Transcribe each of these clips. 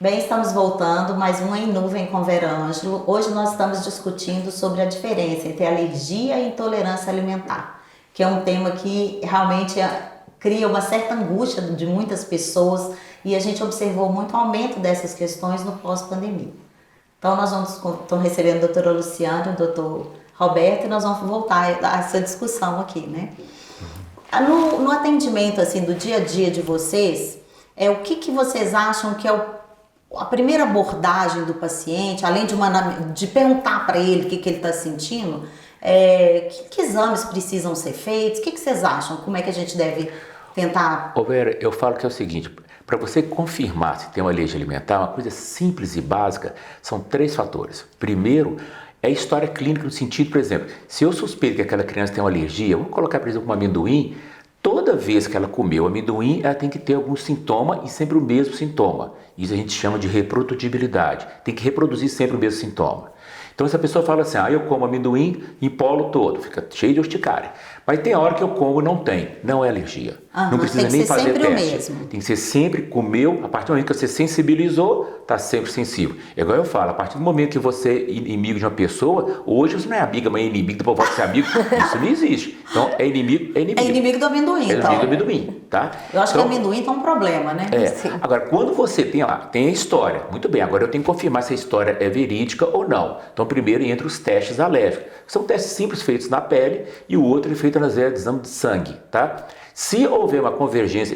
Bem, estamos voltando, mais um Em Nuvem com Verângelo. Hoje nós estamos discutindo sobre a diferença entre alergia e intolerância alimentar, que é um tema que realmente cria uma certa angústia de muitas pessoas e a gente observou muito aumento dessas questões no pós-pandemia. Então nós estamos recebendo a doutora Luciana e o doutor Roberto e nós vamos voltar a essa discussão aqui, né? No atendimento assim, do dia a dia de vocês, o que vocês acham que é a primeira abordagem do paciente, além de perguntar para ele o que ele está sentindo, que exames precisam ser feitos? O que vocês acham? Como é que a gente deve tentar? Ô Vera, eu falo que é o seguinte, para você confirmar se tem uma alergia alimentar, uma coisa simples e básica, são 3 fatores. Primeiro, é a história clínica no sentido, por exemplo, se eu suspeito que aquela criança tem uma alergia, vamos colocar, por exemplo, um amendoim, toda vez que ela comeu amendoim, ela tem que ter algum sintoma e sempre o mesmo sintoma. Isso a gente chama de reprodutibilidade. Tem que reproduzir sempre o mesmo sintoma. Então, se a pessoa fala assim, eu como amendoim e empolo todo, fica cheio de urticária. Mas tem a hora que eu como e não tem. Não é alergia. Não precisa nem fazer teste. Tem que ser sempre, comeu, a partir do momento que você sensibilizou, está sempre sensível. É igual eu falo, a partir do momento que você é inimigo de uma pessoa, hoje você não é amiga, mas é inimigo, depois pode ser amigo, isso não existe. Então, é inimigo. É inimigo do amendoim, então. É inimigo do amendoim, tá? Eu acho que o amendoim tem um problema, né? Sim. Agora, quando você tem a história, muito bem, agora eu tenho que confirmar se a história é verídica ou não. Então, primeiro entra os testes alérgicos. São testes simples feitos na pele e o outro é feito nas de exame de sangue, tá? Se houver uma convergência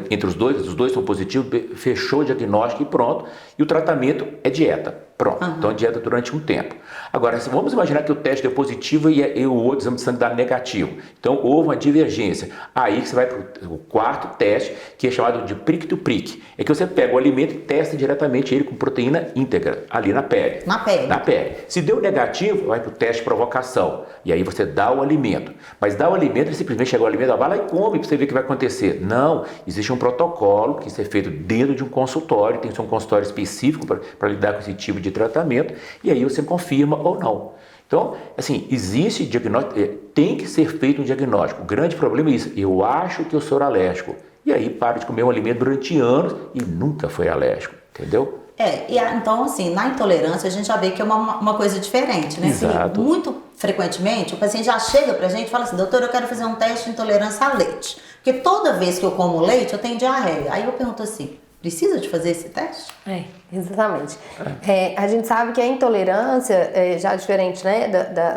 entre os dois são positivos, fechou o diagnóstico e pronto. E o tratamento é dieta. Pronto. Então, a dieta durante um tempo. Agora, vamos imaginar que o teste deu positivo e o outro exame de sangue dá negativo. Então, houve uma divergência. Aí que você vai para o quarto teste, que é chamado de prick-to-prick. É que você pega o alimento e testa diretamente ele com proteína íntegra, ali na pele. Na pele. Na pele. Se deu negativo, vai para o teste de provocação. E aí você dá o alimento. Mas dá o alimento e simplesmente chega o alimento, vai lá e come para você ver o que vai acontecer. Não. Existe um protocolo que isso é feito dentro de um consultório. Tem que ser um consultório específico para lidar com esse tipo de tratamento. E aí você confirma ou não. Então, assim, existe diagnóstico, tem que ser feito um diagnóstico. O grande problema é isso. Eu acho que eu sou alérgico. E aí para de comer um alimento durante anos e nunca foi alérgico. Entendeu? Então assim, na intolerância a gente já vê que é uma coisa diferente, né? Exato. Assim, muito frequentemente o paciente já chega pra gente e fala assim, doutor, eu quero fazer um teste de intolerância a leite. Porque toda vez que eu como leite eu tenho diarreia. Aí eu pergunto assim, precisa de fazer esse teste? Exatamente. A gente sabe que a intolerância, já diferente, né,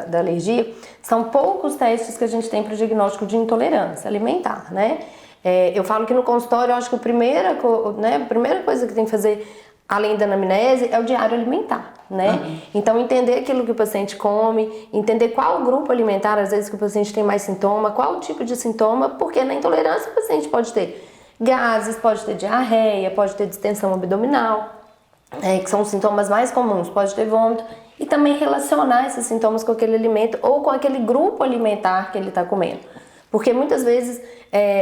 da alergia, são poucos testes que a gente tem para o diagnóstico de intolerância alimentar, né? Eu falo que no consultório, eu acho que a primeira coisa que tem que fazer, além da anamnese, é o diário alimentar, né? Então, entender aquilo que o paciente come, entender qual grupo alimentar, às vezes, que o paciente tem mais sintoma, qual tipo de sintoma, porque na intolerância o paciente pode ter gases, pode ter diarreia, pode ter distensão abdominal, que são os sintomas mais comuns, pode ter vômito, e também relacionar esses sintomas com aquele alimento ou com aquele grupo alimentar que ele está comendo. Porque muitas vezes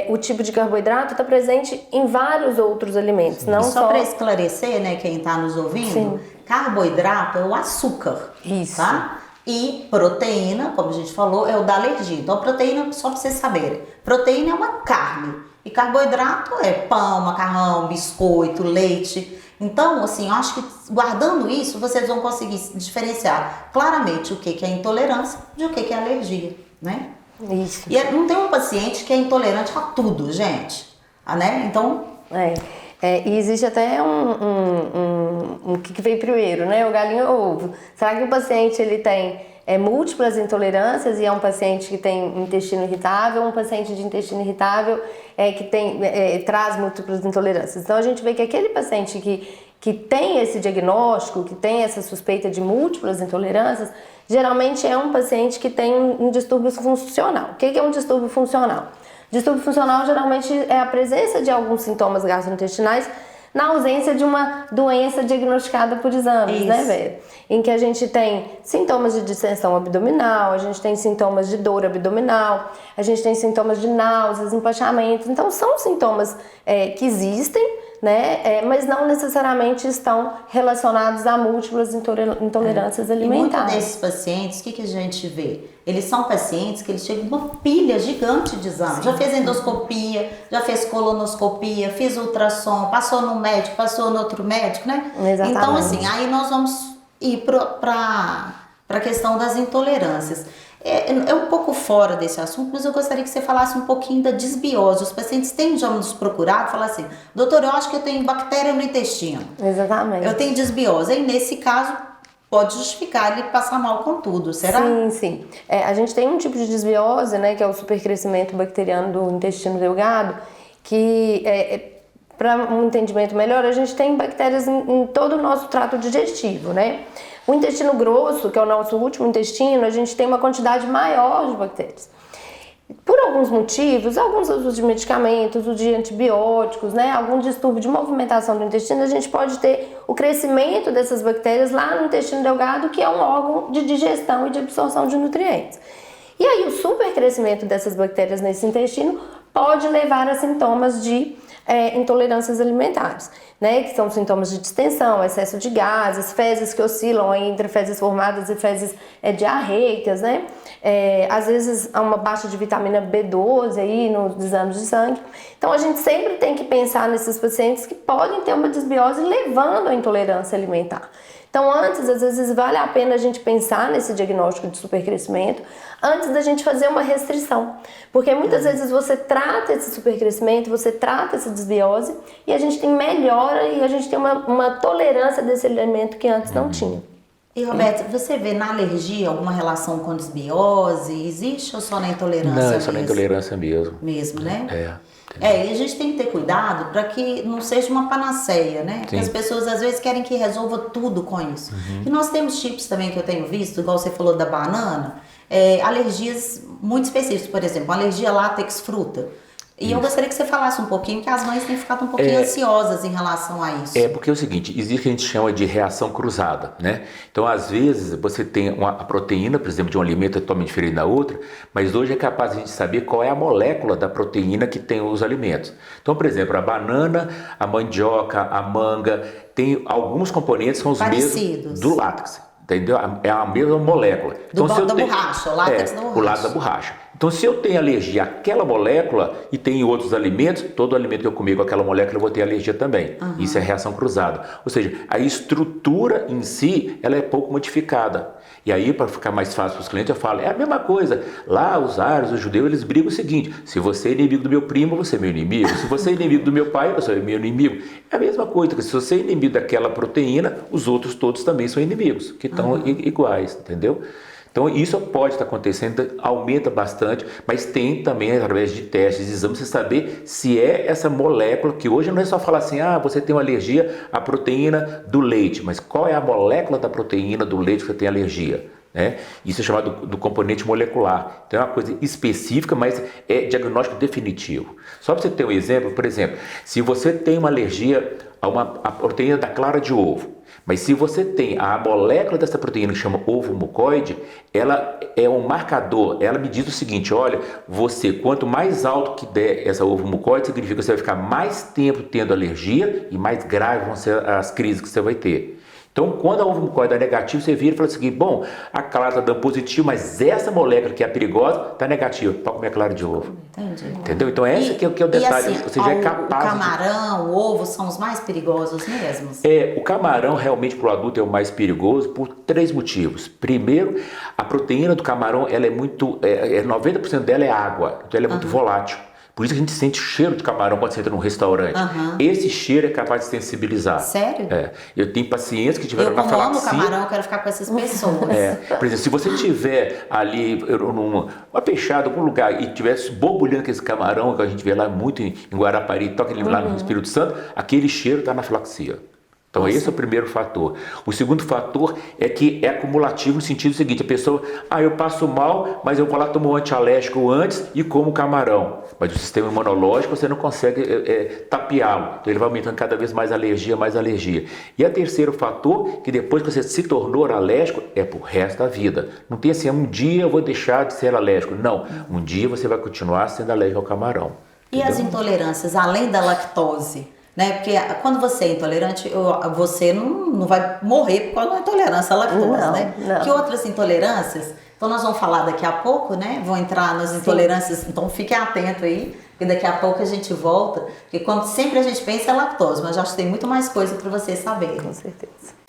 o tipo de carboidrato está presente em vários outros alimentos. Não só para esclarecer, né, quem está nos ouvindo, carboidrato é o açúcar, isso, tá? E proteína, como a gente falou, é o da alergia. Então, proteína, só para vocês saberem, proteína é uma carne. E carboidrato é pão, macarrão, biscoito, leite. Então, assim, eu acho que guardando isso, vocês vão conseguir diferenciar claramente o que é intolerância de o que é alergia, né? Isso. E não tem um paciente que é intolerante a tudo, gente. Né? Então... E existe até um que veio primeiro, né? O galinho ou ovo. Será que o paciente ele tem múltiplas intolerâncias e é um paciente que tem intestino irritável, um paciente de intestino irritável que traz múltiplas intolerâncias? Então a gente vê que aquele paciente que tem esse diagnóstico, que tem essa suspeita de múltiplas intolerâncias, geralmente é um paciente que tem um distúrbio funcional. O que é um distúrbio funcional? Distúrbio funcional geralmente é a presença de alguns sintomas gastrointestinais na ausência de uma doença diagnosticada por exames, né, Vera? Em que a gente tem sintomas de distensão abdominal, a gente tem sintomas de dor abdominal, a gente tem sintomas de náuseas, empachamentos. Então, são sintomas que existem, né? Mas não necessariamente estão relacionados a múltiplas intolerâncias alimentares. E muitos desses pacientes, o que a gente vê? Eles são pacientes que eles chegam com uma pilha gigante de exames. Já fez endoscopia, já fez colonoscopia, fez ultrassom, passou num médico, passou no outro médico, né? Exatamente. Então, assim, aí nós vamos ir para a questão das intolerâncias. É um pouco fora desse assunto, mas eu gostaria que você falasse um pouquinho da desbiose. Os pacientes têm já nos procurado e falar assim: doutor, eu acho que eu tenho bactéria no intestino. Exatamente. Eu tenho desbiose. E nesse caso, pode justificar ele passar mal com tudo, será? Sim, sim. A gente tem um tipo de desbiose, né, que é o supercrescimento bacteriano do intestino delgado, que para um entendimento melhor, a gente tem bactérias em todo o nosso trato digestivo, né? O intestino grosso, que é o nosso último intestino, a gente tem uma quantidade maior de bactérias. Por alguns motivos, alguns usos de medicamentos, uso de antibióticos, né, algum distúrbio de movimentação do intestino, a gente pode ter o crescimento dessas bactérias lá no intestino delgado, que é um órgão de digestão e de absorção de nutrientes. E aí o supercrescimento dessas bactérias nesse intestino pode levar a sintomas de intolerâncias alimentares, né, que são sintomas de distensão, excesso de gases, fezes que oscilam entre fezes formadas e fezes diarreicas, né, às vezes há uma baixa de vitamina B12 aí nos exames de sangue. Então a gente sempre tem que pensar nesses pacientes que podem ter uma desbiose levando à intolerância alimentar. Então antes, às vezes, vale a pena a gente pensar nesse diagnóstico de supercrescimento antes da gente fazer uma restrição. Porque muitas vezes você trata esse supercrescimento, você trata essa desbiose e a gente tem melhora e a gente tem uma tolerância desse alimento que antes não tinha. E Roberto, você vê na alergia alguma relação com desbiose? Existe ou só na intolerância mesmo? Não, é só na intolerância mesmo. Mesmo, né? E a gente tem que ter cuidado para que não seja uma panaceia, né? Porque as pessoas às vezes querem que resolva tudo com isso. E nós temos tipos também que eu tenho visto, igual você falou da banana, alergias muito específicas, por exemplo, alergia a látex fruta. E eu gostaria que você falasse um pouquinho, que as mães têm ficado um pouquinho ansiosas em relação a isso. Porque é o seguinte, existe o que a gente chama de reação cruzada, né? Então, às vezes, você tem a proteína, por exemplo, de um alimento totalmente diferente da outra, mas hoje é capaz de a gente saber qual é a molécula da proteína que tem os alimentos. Então, por exemplo, a banana, a mandioca, a manga, tem alguns componentes que são os mesmos do látex. Entendeu? É a mesma molécula. Então, da borracha, o látex da borracha. O látex da borracha. Então, se eu tenho alergia àquela molécula e tem em outros alimentos, todo alimento que eu comer com aquela molécula eu vou ter alergia também. Isso é reação cruzada. Ou seja, a estrutura em si, ela é pouco modificada. E aí, para ficar mais fácil para os clientes, eu falo, é a mesma coisa. Lá, os árabes, os judeus, eles brigam o seguinte: se você é inimigo do meu primo, você é meu inimigo. Se você é inimigo do meu pai, você é meu inimigo. É a mesma coisa, porque se você é inimigo daquela proteína, os outros todos também são inimigos, que estão iguais, entendeu? Então isso pode estar acontecendo, aumenta bastante, mas tem também, através de testes, de exames, você saber se é essa molécula, que hoje não é só falar assim, você tem uma alergia à proteína do leite, mas qual é a molécula da proteína do leite que você tem alergia? Né? Isso é chamado do componente molecular. Então é uma coisa específica, mas é diagnóstico definitivo. Só para você ter um exemplo, por exemplo, se você tem uma alergia a proteína da clara de ovo, mas se você tem a molécula dessa proteína que chama ovo mucoide, ela é um marcador, ela me diz o seguinte, olha, você, quanto mais alto que der essa ovo mucoide, significa que você vai ficar mais tempo tendo alergia e mais graves vão ser as crises que você vai ter. Então, quando a ovo mucoide dá negativo, você vira e fala o seguinte, bom, a clara está dando positivo, mas essa molécula que é perigosa está negativa, para comer a clara de ovo. Entendi. Entendeu? Então, esse que é o detalhe, assim, ou seja, é capaz o camarão, o ovo são os mais perigosos mesmo? O camarão realmente para o adulto é o mais perigoso por 3 motivos. Primeiro, a proteína do camarão, ela é muito, 90% dela é água, então ela é muito volátil. Por isso que a gente sente cheiro de camarão quando você entra num restaurante. Esse cheiro é capaz de sensibilizar. Sério? Eu tenho pacientes que tiveram anafilaxia. Eu amo camarão, eu quero ficar com essas pessoas. Por exemplo, se você tiver ali uma peixada, algum lugar, e tivesse borbulhando esse camarão, que a gente vê lá muito em Guarapari, toca ele lá no Espírito Santo, aquele cheiro da anafilaxia. Então esse é o primeiro fator. O segundo fator é que é acumulativo no sentido seguinte, a pessoa, eu passo mal, mas eu vou lá tomar um antialérgico antes e como camarão. Mas o sistema imunológico você não consegue tapeá-lo. Então ele vai aumentando cada vez mais alergia, mais alergia. E o terceiro fator, que depois que você se tornou alérgico, é pro resto da vida. Não tem assim, um dia eu vou deixar de ser alérgico. Não, um dia você vai continuar sendo alérgico ao camarão. E as intolerâncias, além da lactose? né? Porque quando você é intolerante, você não vai morrer por causa da intolerância à lactose, Não, né? não. Que outras intolerâncias? Então nós vamos falar daqui a pouco, né? Vão entrar nas intolerâncias, então fiquem atentos aí, que daqui a pouco a gente volta, porque quando sempre a gente pensa é lactose, mas eu acho que tem muito mais coisa para vocês saberem. Com certeza.